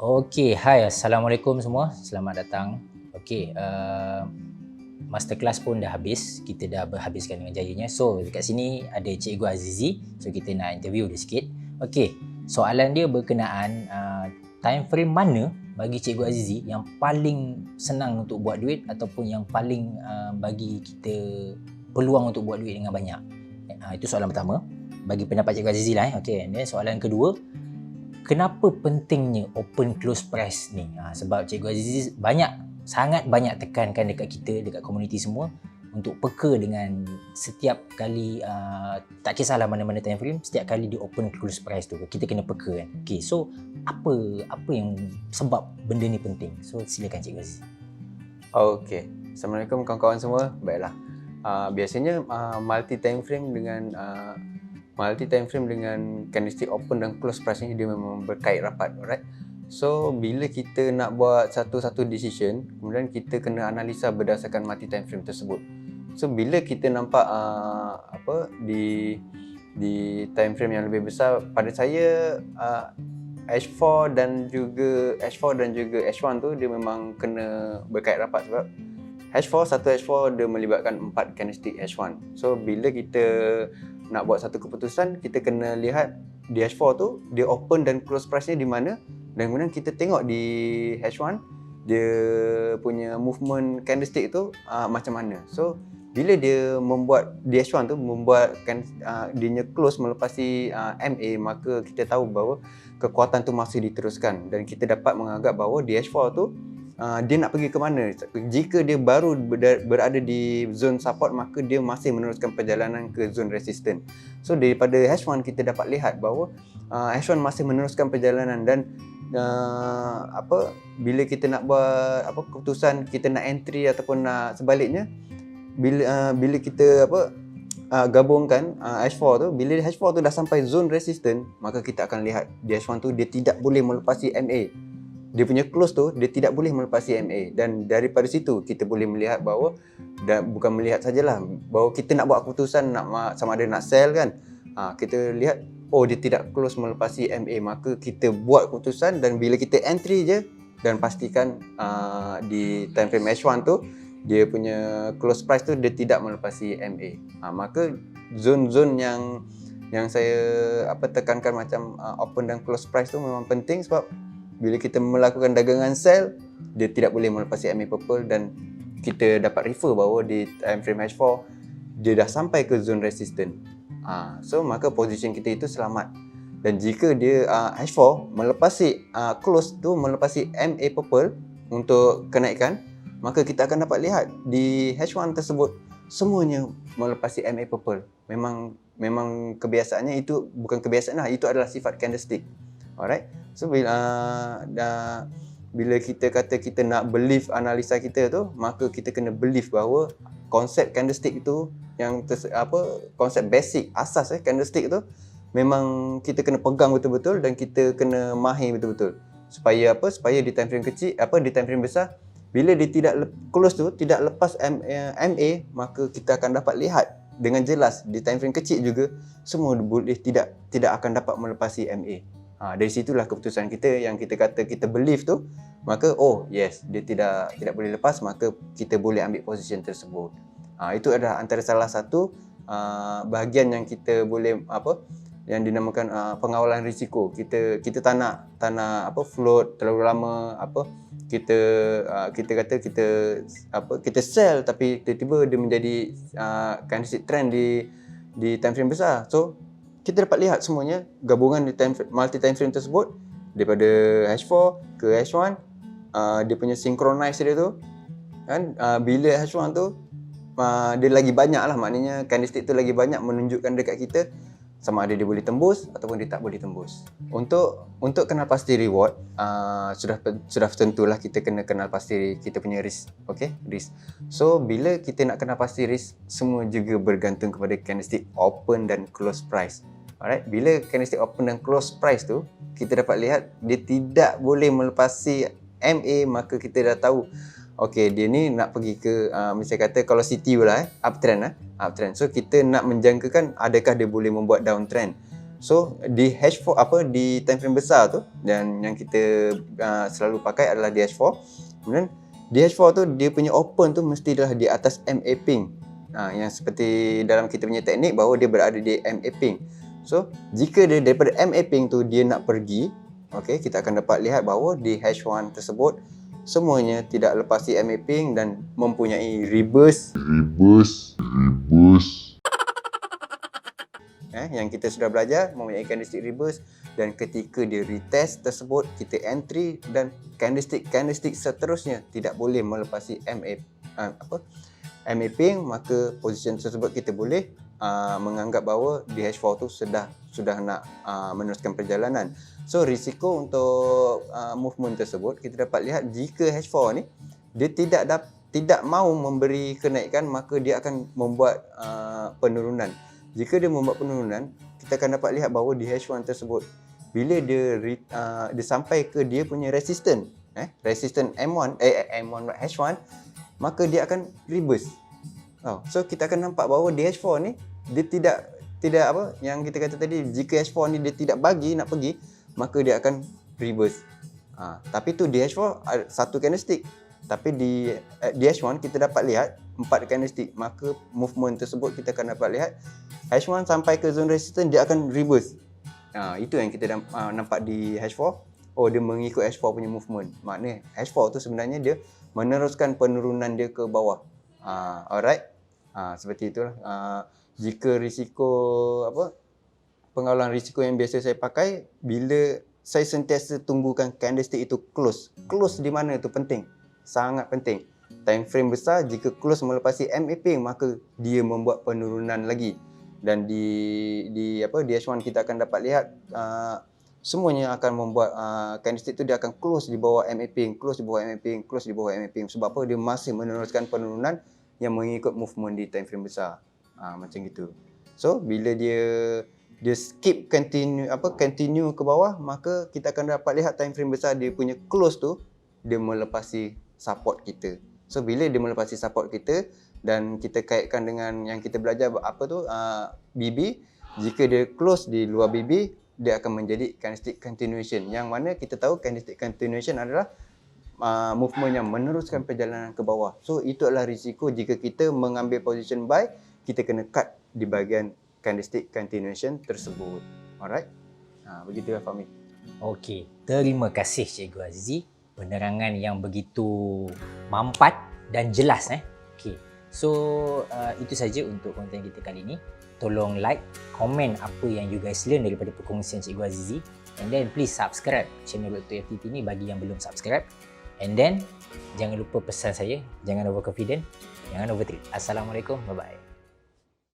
Okey, hai, Assalamualaikum semua. Selamat datang. Okey, masterclass pun dah habis. Kita dah berhabiskan dengan jayanya. So, dekat sini ada Cikgu Azizi. So, kita nak interview dia sikit. Okey, soalan dia berkenaan time frame mana bagi Cikgu Azizi yang paling senang untuk buat duit ataupun yang paling bagi kita peluang untuk buat duit dengan banyak. Itu soalan pertama. Bagi pendapat Cikgu Azizi lah. Okey, dan soalan kedua, kenapa pentingnya open close price ni? Sebab Cikgu Azizi sangat banyak tekankan dekat kita, dekat komuniti semua untuk peka dengan setiap kali tak kisahlah mana-mana time frame, setiap kali di open close price tu kita kena peka kan. Okay, so apa yang sebab benda ni penting? So silakan Cikgu Azizi. Okey. Assalamualaikum kawan-kawan semua. Baiklah. Biasanya multi time frame dengan candlestick open dan close price ni dia memang berkait rapat, alright. So bila kita nak buat satu-satu decision, kemudian kita kena analisa berdasarkan multi time frame tersebut. So bila kita nampak di time frame yang lebih besar, pada saya H4 dan juga H1 tu dia memang kena berkait rapat sebab satu H4 dia melibatkan 4 candlestick H1. So bila kita nak buat satu keputusan, kita kena lihat di H4 tu dia open dan close price nya di mana, dan kemudian kita tengok di H1 dia punya movement candlestick tu macam mana. So bila dia membuat di H1 tu dia close melepasi MA, maka kita tahu bahawa kekuatan tu masih diteruskan dan kita dapat menganggap bahawa di H4 tu dia nak pergi ke mana. Jika dia baru berada di zone support, maka dia masih meneruskan perjalanan ke zone resistance. So daripada H1 kita dapat lihat bahawa H1 masih meneruskan perjalanan dan bila kita nak buat keputusan kita nak entry ataupun nak sebaliknya, bila kita gabungkan H4 tu, bila H4 tu dah sampai zone resistance, maka kita akan lihat di H1 tu dia tidak boleh melepasi MA. Dia punya close tu dia tidak boleh melepasi MA, dan daripada situ kita boleh melihat bahawa, dan bukan melihat sajalah, bahawa kita nak buat keputusan sama ada nak sell kan. Kita lihat dia tidak close melepasi MA, maka kita buat keputusan, dan bila kita entry je dan pastikan di time frame H1 tu dia punya close price tu dia tidak melepasi MA. Maka zone-zone yang saya tekankan macam open dan close price tu memang penting, sebab bila kita melakukan dagangan sell, dia tidak boleh melepasi MA purple, dan kita dapat refer bahawa di time frame H4 dia dah sampai ke zone resistance. So maka position kita itu selamat. Dan jika dia H4 melepasi close tu melepasi MA purple untuk kenaikan, maka kita akan dapat lihat di H1 tersebut semuanya melepasi MA purple. Memang kebiasaannya, itu bukan kebiasaan lah, itu adalah sifat candlestick. Alright. So bila kita kata kita nak believe analisa kita tu, maka kita kena believe bahawa konsep candlestick itu yang konsep basic asas candlestick tu memang kita kena pegang betul-betul, dan kita kena mahir betul-betul. Supaya di time frame kecil, di time frame besar, bila dia tidak close tu tidak lepas MA, maka kita akan dapat lihat dengan jelas di time frame kecil juga semua boleh tidak akan dapat melepasi MA. Dari situlah keputusan kita yang kita kata kita believe tu, maka yes, dia tidak boleh lepas, maka kita boleh ambil position tersebut. Itu adalah antara salah satu bahagian yang kita boleh yang dinamakan pengawalan risiko. Kita tak nak float terlalu lama, kita kata kita sell, tapi tiba-tiba dia menjadi candlestick trend di time frame besar. So kita dapat lihat semuanya gabungan di multi time frame tersebut, daripada H4 ke H1, dia punya synchronize dia tu kan. Bila H1 tu dia lagi banyak lah, maknanya candlestick tu lagi banyak menunjukkan dekat kita sama ada dia boleh tembus ataupun dia tak boleh tembus. Untuk kenal pasti reward, sudah tentulah kita kena kenal pasti kita punya risk. Okay, risk. So bila kita nak kenal pasti risk, semua juga bergantung kepada candlestick open dan close price. Alright, bila candlestick open dan close price tu kita dapat lihat dia tidak boleh melepasi MA, maka kita dah tahu okey, dia ni nak pergi ke misalnya kata kalau CT pula uptrend. So kita nak menjangkakan adakah dia boleh membuat downtrend. So di H4 di time frame besar tu, dan yang kita selalu pakai adalah di H4. Kemudian di H4 tu dia punya open tu mestilah di atas MA ping. Yang seperti dalam kita punya teknik bahawa dia berada di MA ping. So jika dia daripada MA ping tu dia nak pergi, okey, kita akan dapat lihat bahawa di H1 tersebut semuanya tidak lepasi MA ping dan mempunyai reverse yang kita sudah belajar, mempunyai candlestick reverse, dan ketika dia retest tersebut kita entry, dan candlestick seterusnya tidak boleh melepasi MA ping, maka position tersebut kita boleh menganggap bahawa di H4 tu sudah nak meneruskan perjalanan. So risiko untuk movement tersebut kita dapat lihat jika H4 ni dia tidak mahu memberi kenaikan, maka dia akan membuat penurunan. Jika dia membuat penurunan, kita akan dapat lihat bahawa di H1 tersebut bila dia sampai ke dia punya resistance M1 H1, maka dia akan reverse. So kita akan nampak bahawa di H4 ni dia tidak apa yang kita kata tadi, jika H4 ni dia tidak bagi nak pergi, maka dia akan reverse. Tapi tu di H4 satu candlestick, tapi di H1 kita dapat lihat 4 candlestick, maka movement tersebut kita akan dapat lihat H1 sampai ke zone resistance dia akan reverse. Itu yang kita nampak di H4. Oh, dia mengikut H4 punya movement. Maknanya H4 tu sebenarnya dia meneruskan penurunan dia ke bawah. Alright. Seperti itulah. Jika risiko pengawalan risiko yang biasa saya pakai, bila saya sentiasa tunggukan candlestick itu close. Close di mana itu penting. Sangat penting. Time frame besar, jika close melepasi MA ping, maka dia membuat penurunan lagi. Dan di H1 kita akan dapat lihat semuanya akan membuat candlestick tu dia akan close di bawah MA ping, close di bawah MA ping, close di bawah MA ping. Sebab apa? Dia masih meneruskan penurunan yang mengikut movement di time frame besar. Macam gitu. So bila dia skip continue ke bawah, maka kita akan dapat lihat time frame besar dia punya close tu dia melepasi support kita. So bila dia melepasi support kita dan kita kaitkan dengan yang kita belajar BB, jika dia close di luar BB, dia akan menjadi candlestick continuation, yang mana kita tahu candlestick continuation adalah movement yang meneruskan perjalanan ke bawah. So itu adalah risiko jika kita mengambil position buy, kita kena cut di bahagian candlestick continuation tersebut. Alright. Begitulah Fahmi. Okey, terima kasih Cikgu Azizi, penerangan yang begitu mampat dan jelas. Okey. So itu saja untuk konten kita kali ini. Tolong like, komen apa yang you guys learn daripada perkongsian Cikgu Azizi, and then please subscribe channel Dr. FTP ni bagi yang belum subscribe. And then jangan lupa pesan saya, jangan overconfident, jangan overthink. Assalamualaikum, bye bye.